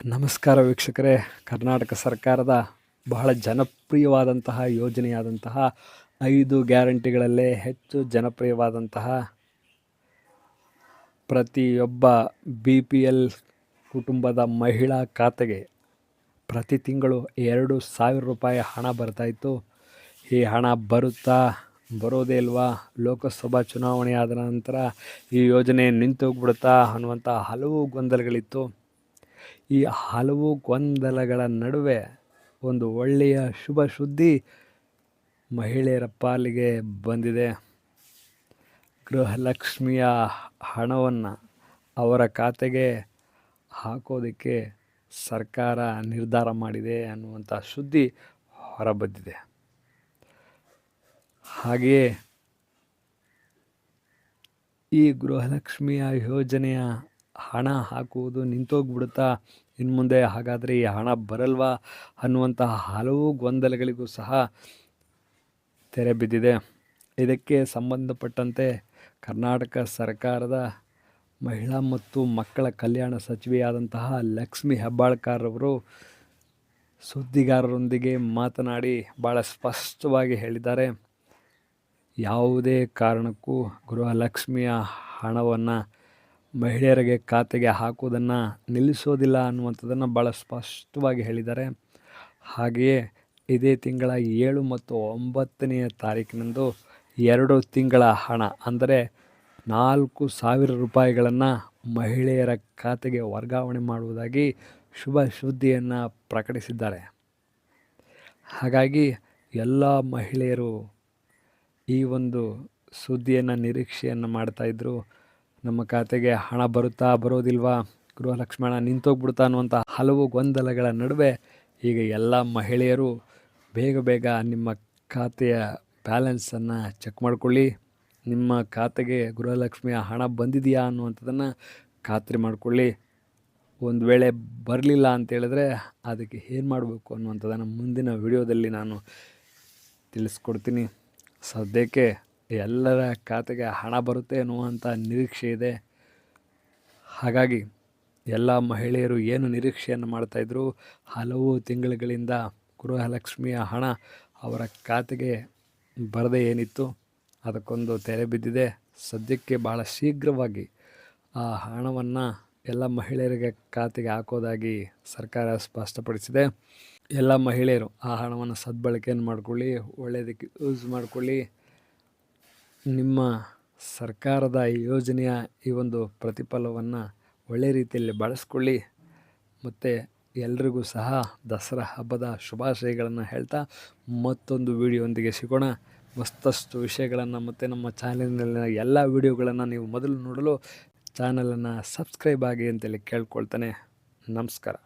ನಮಸ್ಕಾರ ವೀಕ್ಷಕರೇ. ಕರ್ನಾಟಕ ಸರ್ಕಾರದ ಬಹಳ ಜನಪ್ರಿಯವಾದಂತಹ ಯೋಜನೆಯಾದಂತಹ 5 ಗ್ಯಾರಂಟಿಗಳಲ್ಲೇ ಹೆಚ್ಚು ಜನಪ್ರಿಯವಾದಂತಹ ಪ್ರತಿಯೊಬ್ಬ BPL ಕುಟುಂಬದ ಮಹಿಳಾ ಖಾತೆಗೆ ಪ್ರತಿ ತಿಂಗಳು 2,000 ರೂಪಾಯಿ ಹಣ ಬರ್ತಾಯಿತ್ತು. ಈ ಹಣ ಬರೋದೇ ಇಲ್ವಾ, ಲೋಕಸಭಾ ಚುನಾವಣೆ ಆದ ನಂತರ ಈ ಯೋಜನೆ ನಿಂತೋಗ್ಬಿಡುತ್ತಾ ಅನ್ನುವಂಥ ಹಲವು ಗೊಂದಲಗಳಿತ್ತು. ಈ ಹಲವು ಗೊಂದಲಗಳ ನಡುವೆ ಒಂದು ಒಳ್ಳೆಯ ಶುಭ ಸುದ್ದಿ ಮಹಿಳೆಯರ ಪಾಲಿಗೆ ಬಂದಿದೆ. ಗೃಹಲಕ್ಷ್ಮಿಯ ಹಣವನ್ನು ಅವರ ಖಾತೆಗೆ ಹಾಕೋದಕ್ಕೆ ಸರ್ಕಾರ ನಿರ್ಧಾರ ಮಾಡಿದೆ ಅನ್ನುವಂಥ ಸುದ್ದಿ ಹೊರಬಂದಿದೆ. ಹಾಗೆಯೇ ಈ ಗೃಹಲಕ್ಷ್ಮಿಯ ಯೋಜನೆಯ ಹಣ ಹಾಕುವುದು ನಿಂತೋಗ್ಬಿಡುತ್ತಾ, ಇನ್ನು ಮುಂದೆ ಹಾಗಾದರೆ ಈ ಹಣ ಬರಲ್ವಾ ಅನ್ನುವಂತಹ ಹಲವು ಗೊಂದಲಗಳಿಗೂ ಸಹ ತೆರೆ ಬಿದ್ದಿದೆ. ಇದಕ್ಕೆ ಸಂಬಂಧಪಟ್ಟಂತೆ ಕರ್ನಾಟಕ ಸರ್ಕಾರದ ಮಹಿಳಾ ಮತ್ತು ಮಕ್ಕಳ ಕಲ್ಯಾಣ ಸಚಿವೆಯಾದಂತಹ ಲಕ್ಷ್ಮಿ ಹೆಬ್ಬಾಳ್ಕರ್ ಅವರು ಸುದ್ದಿಗಾರರೊಂದಿಗೆ ಮಾತನಾಡಿ ಭಾಳ ಸ್ಪಷ್ಟವಾಗಿ ಹೇಳಿದ್ದಾರೆ. ಯಾವುದೇ ಕಾರಣಕ್ಕೂ ಗೃಹಲಕ್ಷ್ಮಿಯ ಹಣವನ್ನು ಮಹಿಳೆಯರಿಗೆ ಖಾತೆಗೆ ಹಾಕುವುದನ್ನು ನಿಲ್ಲಿಸೋದಿಲ್ಲ ಅನ್ನುವಂಥದ್ದನ್ನು ಭಾಳ ಸ್ಪಷ್ಟವಾಗಿ ಹೇಳಿದ್ದಾರೆ. ಹಾಗೆಯೇ ಇದೇ ತಿಂಗಳ 7 ಮತ್ತು 9ನೇ ತಾರೀಕಿನಂದು 2 ತಿಂಗಳ ಹಣ ಅಂದರೆ 4,000 ರೂಪಾಯಿಗಳನ್ನು ಮಹಿಳೆಯರ ಖಾತೆಗೆ ವರ್ಗಾವಣೆ ಮಾಡುವುದಾಗಿ ಶುಭ ಸುದ್ದಿಯನ್ನು ಪ್ರಕಟಿಸಿದ್ದಾರೆ. ಹಾಗಾಗಿ ಎಲ್ಲ ಮಹಿಳೆಯರು ಈ ಒಂದು ಸುದ್ದಿಯನ್ನು ನಿರೀಕ್ಷೆಯನ್ನು ಮಾಡ್ತಾಯಿದ್ರು. ನಮ್ಮ ಖಾತೆಗೆ ಹಣ ಬರೋದಿಲ್ವಾ, ಗೃಹಲಕ್ಷ್ಮಿ ಹಣ ನಿಂತೋಗ್ಬಿಡುತ್ತಾ ಅನ್ನುವಂಥ ಹಲವು ಗೊಂದಲಗಳ ನಡುವೆ ಈಗ ಎಲ್ಲ ಮಹಿಳೆಯರು ಬೇಗ ನಿಮ್ಮ ಖಾತೆಯ ಬ್ಯಾಲೆನ್ಸನ್ನು ಚೆಕ್ ಮಾಡಿಕೊಳ್ಳಿ. ನಿಮ್ಮ ಖಾತೆಗೆ ಗೃಹಲಕ್ಷ್ಮಿಯ ಹಣ ಬಂದಿದೆಯಾ ಅನ್ನುವಂಥದ್ದನ್ನು ಖಾತ್ರಿ ಮಾಡಿಕೊಳ್ಳಿ. ಒಂದು ವೇಳೆ ಬರಲಿಲ್ಲ ಅಂತೇಳಿದ್ರೆ ಅದಕ್ಕೆ ಏನು ಮಾಡಬೇಕು ಅನ್ನುವಂಥದ್ದನ್ನು ಮುಂದಿನ ವಿಡಿಯೋದಲ್ಲಿ ನಾನು ತಿಳಿಸ್ಕೊಡ್ತೀನಿ. ಸದ್ಯಕ್ಕೆ ಎಲ್ಲರ ಖಾತೆಗೆ ಹಣ ಬರುತ್ತೆ ಅನ್ನುವಂಥ ನಿರೀಕ್ಷೆ ಇದೆ. ಹಾಗಾಗಿ ಎಲ್ಲ ಮಹಿಳೆಯರು ಏನು ನಿರೀಕ್ಷೆಯನ್ನು ಮಾಡ್ತಾಯಿದ್ರು, ಹಲವು ತಿಂಗಳುಗಳಿಂದ ಗೃಹಲಕ್ಷ್ಮಿಯ ಹಣ ಅವರ ಖಾತೆಗೆ ಬರದೇ ಏನಿತ್ತು, ಅದಕ್ಕೊಂದು ತೆರೆ ಬಿದ್ದಿದೆ. ಸದ್ಯಕ್ಕೆ ಭಾಳ ಶೀಘ್ರವಾಗಿ ಆ ಹಣವನ್ನು ಎಲ್ಲ ಮಹಿಳೆಯರಿಗೆ ಖಾತೆಗೆ ಹಾಕೋದಾಗಿ ಸರ್ಕಾರ ಸ್ಪಷ್ಟಪಡಿಸಿದೆ. ಎಲ್ಲ ಮಹಿಳೆಯರು ಆ ಹಣವನ್ನು ಸದ್ಬಳಕೆಯನ್ನು ಮಾಡಿಕೊಳ್ಳಿ, ಒಳ್ಳೆಯದಕ್ಕೆ ಯೂಸ್ ಮಾಡಿಕೊಳ್ಳಿ. ನಿಮ್ಮ ಸರ್ಕಾರದ ಯೋಜನೆಯ ಈ ಒಂದು ಪ್ರತಿಫಲವನ್ನು ಒಳ್ಳೆಯ ರೀತಿಯಲ್ಲಿ ಬಳಸ್ಕೊಳ್ಳಿ. ಮತ್ತು ಎಲ್ರಿಗೂ ಸಹ ದಸರಾ ಹಬ್ಬದ ಶುಭಾಶಯಗಳನ್ನು ಹೇಳ್ತಾ ಮತ್ತೊಂದು ವಿಡಿಯೋದೊಂದಿಗೆ ಸಿಗೋಣ. ಮತ್ತಷ್ಟು ವಿಷಯಗಳನ್ನು ಮತ್ತು ನಮ್ಮ ಚಾನಲಿನಲ್ಲಿನ ಎಲ್ಲ ವಿಡಿಯೋಗಳನ್ನು ನೀವು ಮೊದಲು ನೋಡಲು ಚಾನಲನ್ನು ಸಬ್ಸ್ಕ್ರೈಬ್ ಆಗಿ ಅಂತೇಳಿ ಕೇಳ್ಕೊಳ್ತಾನೆ. ನಮಸ್ಕಾರ.